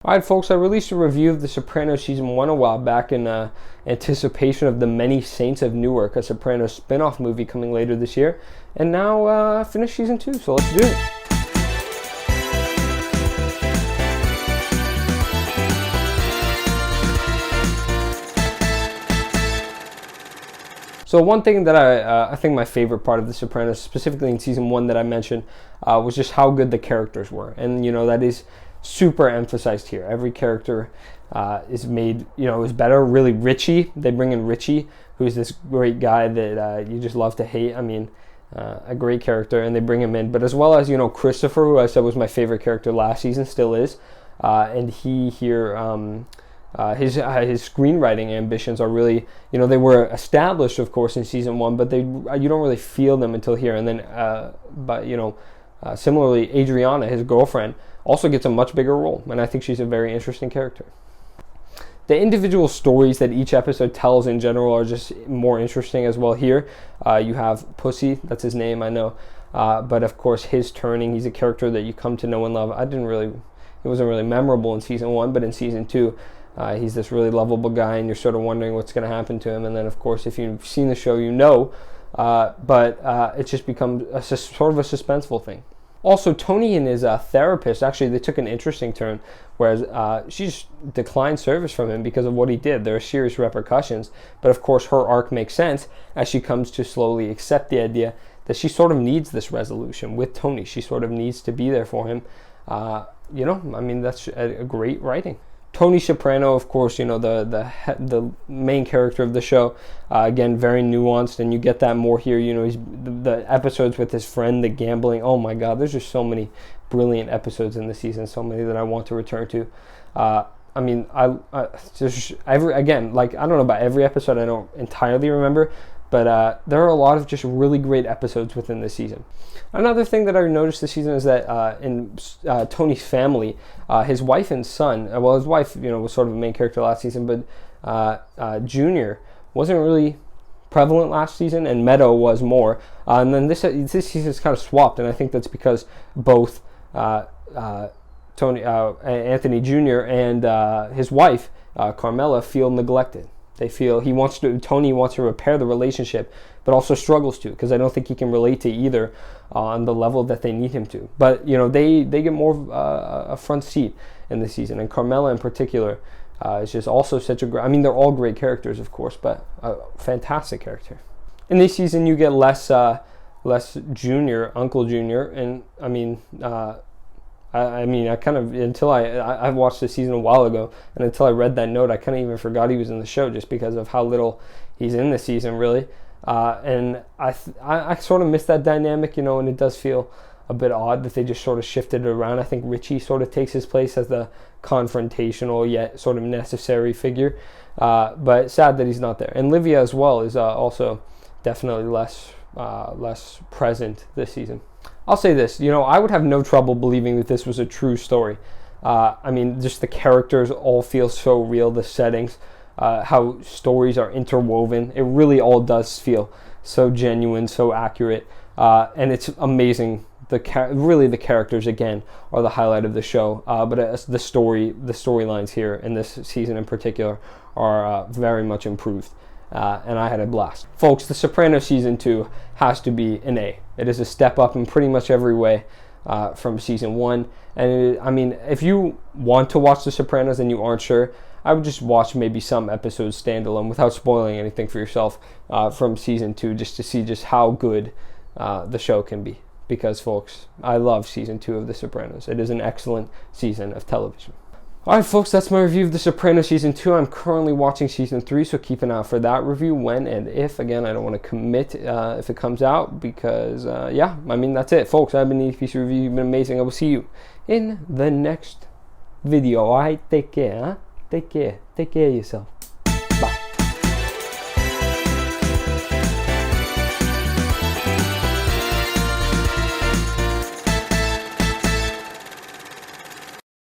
Alright folks, I released a review of The Sopranos Season 1 a while back in anticipation of The Many Saints of Newark, a Sopranos spin-off movie coming later this year. And now I finished Season 2, so let's do it. So one thing that I think my favorite part of The Sopranos, specifically in Season 1 that I mentioned, was just how good the characters were. And, you know, that is super emphasized here. Every character is made, is better. Really, Richie, they bring in Richie, who's this great guy that you just love to hate. I mean, a great character, and they bring him in. But as well as, Christopher, who I said was my favorite character last season, still is. And he here, his screenwriting ambitions are really, they were established, of course, in Season 1, but you don't really feel them until here. And then, similarly, Adriana, his girlfriend, also gets a much bigger role, and I think she's a very interesting character. The individual stories that each episode tells in general are just more interesting as well here. You have Pussy, that's his name, I know, but of course his turning, he's a character that you come to know and love. He wasn't really memorable in Season 1, but in Season 2, he's this really lovable guy, and you're sort of wondering what's going to happen to him. And then, of course, if you've seen the show, but it just becomes sort of a suspenseful thing. Also, Tony and his therapist, actually, they took an interesting turn, whereas she just declined service from him because of what he did. There are serious repercussions, but of course her arc makes sense as she comes to slowly accept the idea that she sort of needs this resolution with Tony. She sort of needs to be there for him. That's a great writing. Tony Soprano, of course, the main character of the show, again, very nuanced, and you get that more here. He's the episodes with his friend, the gambling. Oh my God, there's just so many brilliant episodes in the season, so many that I want to return to. I don't know about every episode, I don't entirely remember, but there are a lot of just really great episodes within this season. Another thing that I noticed this season is that in Tony's family, his wife and son, his wife, was sort of a main character last season, but Junior wasn't really prevalent last season, and Meadow was more. And then this season's kind of swapped, and I think that's because both Anthony Jr. and his wife, Carmela, feel neglected. They feel Tony wants to repair the relationship, but also struggles to, because I don't think he can relate to either on the level that they need him to. But, they get more of a front seat in this season. And Carmela in particular is just also such a great, they're all great characters, of course, but a fantastic character. In this season, you get less Junior, Uncle Junior, and I watched the season a while ago, and until I read that note, I kind of even forgot he was in the show just because of how little he's in the season, really. And I sort of miss that dynamic, and it does feel a bit odd that they just sort of shifted it around. I think Richie sort of takes his place as the confrontational yet sort of necessary figure, but sad that he's not there. And Livia as well is also definitely less present this season. I'll say this, I would have no trouble believing that this was a true story. Just the characters all feel so real, the settings, how stories are interwoven. It really all does feel so genuine, so accurate, and it's amazing. The characters, again, are the highlight of the show, but the storylines here in this season in particular are very much improved. And I had a blast. Folks, The Sopranos Season 2 has to be an A. It is a step up in pretty much every way from Season 1. And if you want to watch The Sopranos and you aren't sure, I would just watch maybe some episodes standalone without spoiling anything for yourself from Season 2, just to see just how good the show can be. Because, folks, I love Season 2 of The Sopranos. It is an excellent season of television. Alright folks, that's my review of The Sopranos Season 2. I'm currently watching Season 3, so keep an eye out for that review when and if. Again, I don't want to commit if it comes out because, that's it. Folks, I've been EPC Review. You've been amazing. I will see you in the next video. Alright, take care, huh? Take care of yourself.